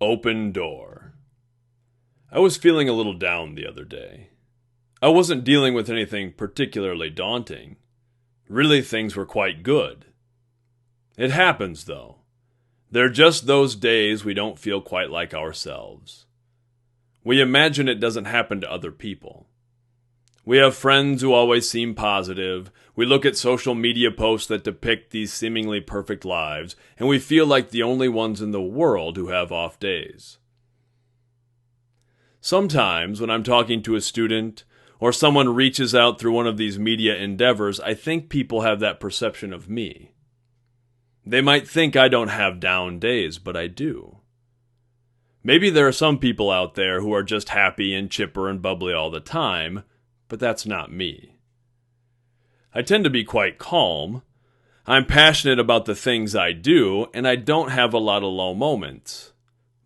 Open door. I was feeling a little down the other day. I wasn't dealing with anything particularly daunting. Really, things were quite good. It happens, though. They're just those days we don't feel quite like ourselves. We imagine it doesn't happen to other people. We have friends who always seem positive. We look at social media posts that depict these seemingly perfect lives, and we feel like the only ones in the world who have off days. Sometimes, when I'm talking to a student, or someone reaches out through one of these media endeavors, I think people have that perception of me. They might think I don't have down days, but I do. Maybe there are some people out there who are just happy and chipper and bubbly all the time, but that's not me. I tend to be quite calm. I'm passionate about the things I do, and I don't have a lot of low moments.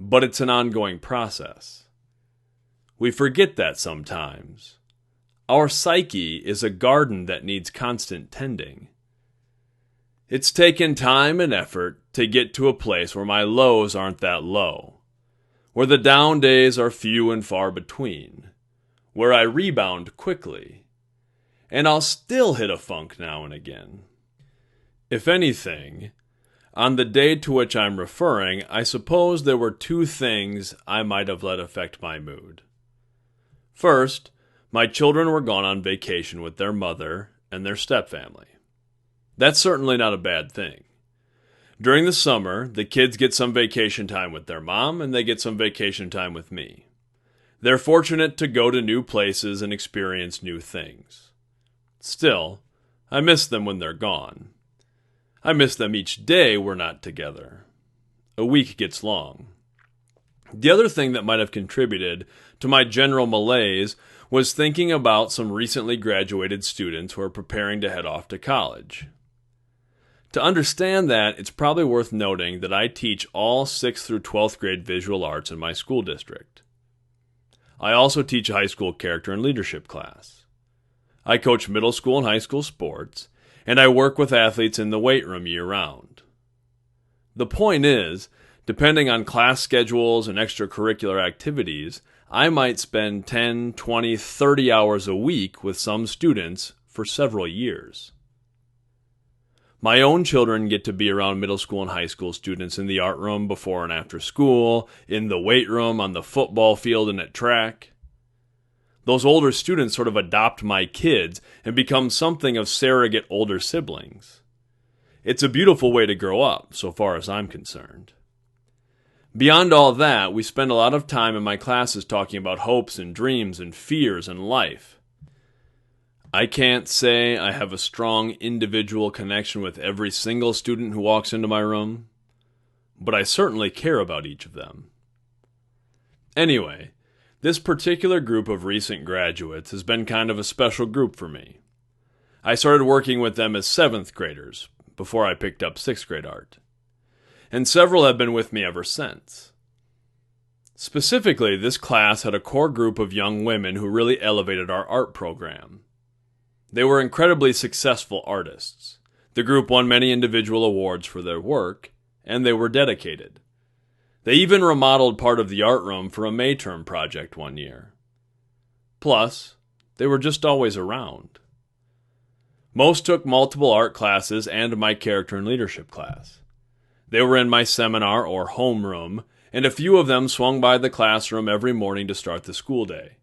But it's an ongoing process. We forget that sometimes. Our psyche is a garden that needs constant tending. It's taken time and effort to get to a place where my lows aren't that low, where the down days are few and far between, where I rebound quickly, and I'll still hit a funk now and again. If anything, on the day to which I'm referring, I suppose there were two things I might have let affect my mood. First, my children were gone on vacation with their mother and their stepfamily. That's certainly not a bad thing. During the summer, the kids get some vacation time with their mom, and they get some vacation time with me. They're fortunate to go to new places and experience new things. Still, I miss them when they're gone. I miss them each day we're not together. A week gets long. The other thing that might have contributed to my general malaise was thinking about some recently graduated students who are preparing to head off to college. To understand that, it's probably worth noting that I teach all 6th through 12th grade visual arts in my school district. I also teach a high school character and leadership class. I coach middle school and high school sports, and I work with athletes in the weight room year-round. The point is, depending on class schedules and extracurricular activities, I might spend 10, 20, 30 hours a week with some students for several years. My own children get to be around middle school and high school students in the art room before and after school, in the weight room, on the football field, and at track. Those older students sort of adopt my kids and become something of surrogate older siblings. It's a beautiful way to grow up, so far as I'm concerned. Beyond all that, we spend a lot of time in my classes talking about hopes and dreams and fears and life. I can't say I have a strong individual connection with every single student who walks into my room, but I certainly care about each of them. Anyway, this particular group of recent graduates has been kind of a special group for me. I started working with them as 7th graders, before I picked up 6th grade art. And several have been with me ever since. Specifically, this class had a core group of young women who really elevated our art program. They were incredibly successful artists. The group won many individual awards for their work, and they were dedicated. They even remodeled part of the art room for a May term project one year. Plus, they were just always around. Most took multiple art classes and my character and leadership class. They were in my seminar or homeroom, and a few of them swung by the classroom every morning to start the school day.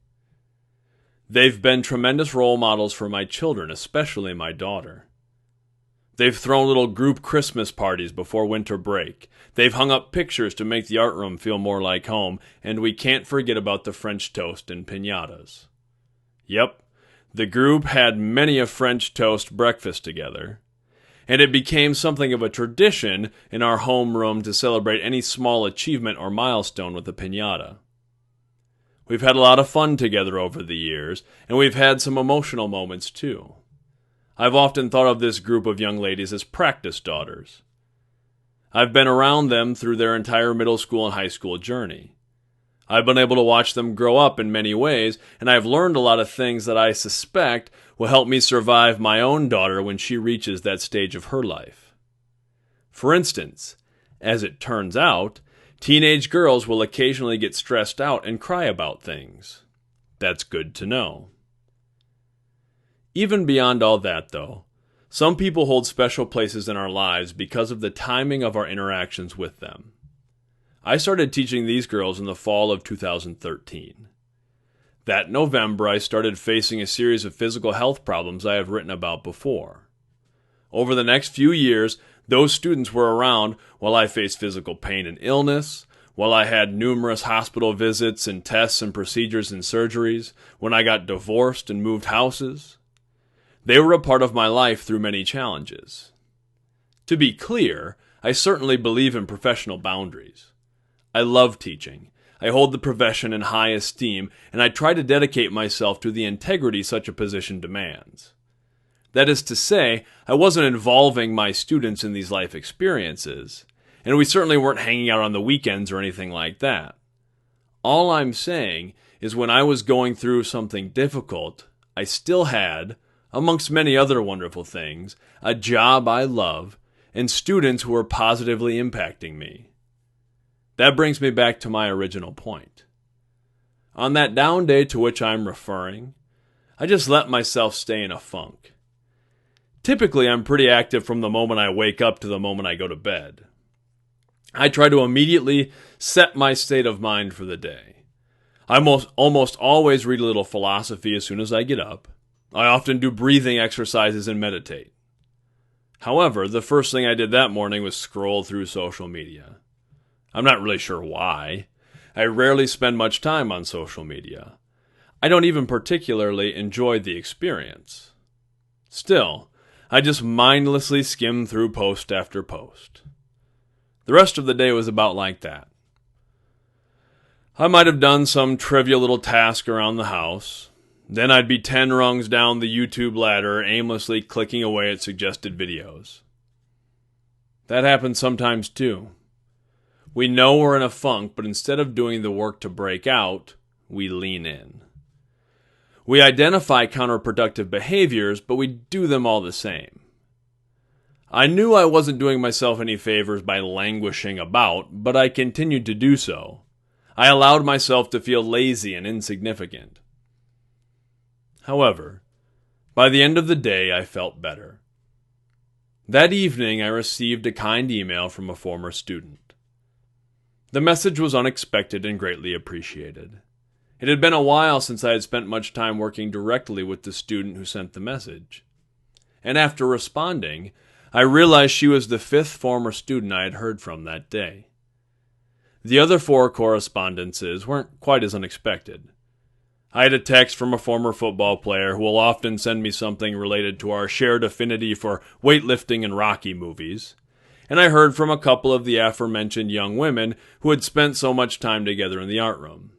They've been tremendous role models for my children, especially my daughter. They've thrown little group Christmas parties before winter break. They've hung up pictures to make the art room feel more like home, and we can't forget about the French toast and piñatas. Yep, the group had many a French toast breakfast together, and it became something of a tradition in our homeroom to celebrate any small achievement or milestone with a piñata. We've had a lot of fun together over the years, and we've had some emotional moments too. I've often thought of this group of young ladies as practice daughters. I've been around them through their entire middle school and high school journey. I've been able to watch them grow up in many ways, and I've learned a lot of things that I suspect will help me survive my own daughter when she reaches that stage of her life. For instance, as it turns out, Teenage girls will occasionally get stressed out and cry about things. That's good to know. Even beyond all that, though, some people hold special places in our lives because of the timing of our interactions with them. I started teaching these girls in the fall of 2013. That November, I started facing a series of physical health problems I have written about before. Over the next few years, those students were around while I faced physical pain and illness, while I had numerous hospital visits and tests and procedures and surgeries, when I got divorced and moved houses. They were a part of my life through many challenges. To be clear, I certainly believe in professional boundaries. I love teaching. I hold the profession in high esteem, and I try to dedicate myself to the integrity such a position demands. That is to say, I wasn't involving my students in these life experiences, and we certainly weren't hanging out on the weekends or anything like that. All I'm saying is when I was going through something difficult, I still had, amongst many other wonderful things, a job I love, and students who were positively impacting me. That brings me back to my original point. On that down day to which I'm referring, I just let myself stay in a funk. Typically, I'm pretty active from the moment I wake up to the moment I go to bed. I try to immediately set my state of mind for the day. I almost always read a little philosophy as soon as I get up. I often do breathing exercises and meditate. However, the first thing I did that morning was scroll through social media. I'm not really sure why. I rarely spend much time on social media. I don't even particularly enjoy the experience. Still, I just mindlessly skimmed through post after post. The rest of the day was about like that. I might have done some trivial little task around the house. Then I'd be 10 rungs down the YouTube ladder, aimlessly clicking away at suggested videos. That happens sometimes too. We know we're in a funk, but instead of doing the work to break out, we lean in. We identify counterproductive behaviors, but we do them all the same. I knew I wasn't doing myself any favors by languishing about, but I continued to do so. I allowed myself to feel lazy and insignificant. However, by the end of the day, I felt better. That evening, I received a kind email from a former student. The message was unexpected and greatly appreciated. It had been a while since I had spent much time working directly with the student who sent the message. And after responding, I realized she was the 5th former student I had heard from that day. The other 4 correspondences weren't quite as unexpected. I had a text from a former football player who will often send me something related to our shared affinity for weightlifting and Rocky movies. And I heard from a couple of the aforementioned young women who had spent so much time together in the art room.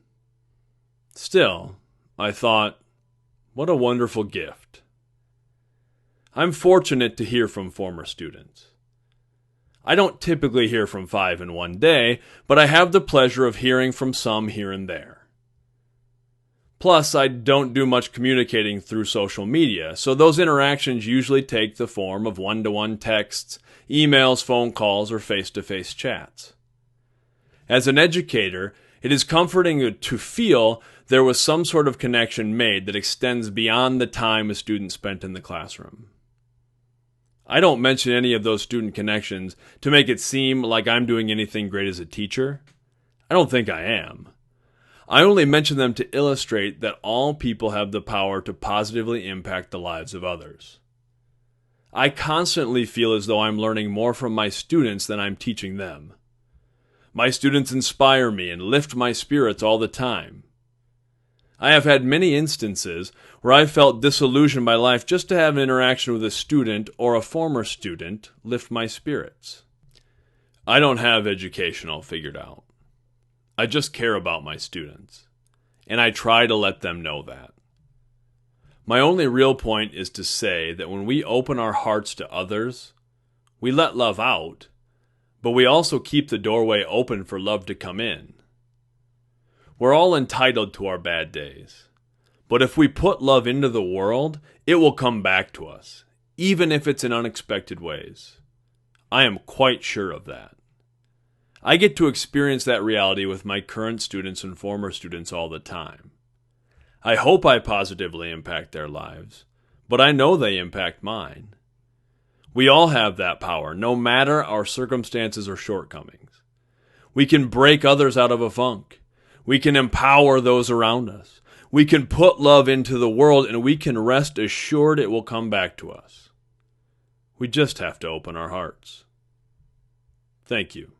Still, I thought, what a wonderful gift. I'm fortunate to hear from former students. I don't typically hear from 5 in one day, but I have the pleasure of hearing from some here and there. Plus, I don't do much communicating through social media, so those interactions usually take the form of one-to-one texts, emails, phone calls, or face-to-face chats. As an educator, it is comforting to feel there was some sort of connection made that extends beyond the time a student spent in the classroom. I don't mention any of those student connections to make it seem like I'm doing anything great as a teacher. I don't think I am. I only mention them to illustrate that all people have the power to positively impact the lives of others. I constantly feel as though I'm learning more from my students than I'm teaching them. My students inspire me and lift my spirits all the time. I have had many instances where I felt disillusioned by life just to have an interaction with a student or a former student lift my spirits. I don't have education all figured out. I just care about my students, and I try to let them know that. My only real point is to say that when we open our hearts to others, we let love out, but we also keep the doorway open for love to come in. We're all entitled to our bad days, but if we put love into the world, it will come back to us, even if it's in unexpected ways. I am quite sure of that. I get to experience that reality with my current students and former students all the time. I hope I positively impact their lives, but I know they impact mine. We all have that power, no matter our circumstances or shortcomings. We can break others out of a funk. We can empower those around us. We can put love into the world, and we can rest assured it will come back to us. We just have to open our hearts. Thank you.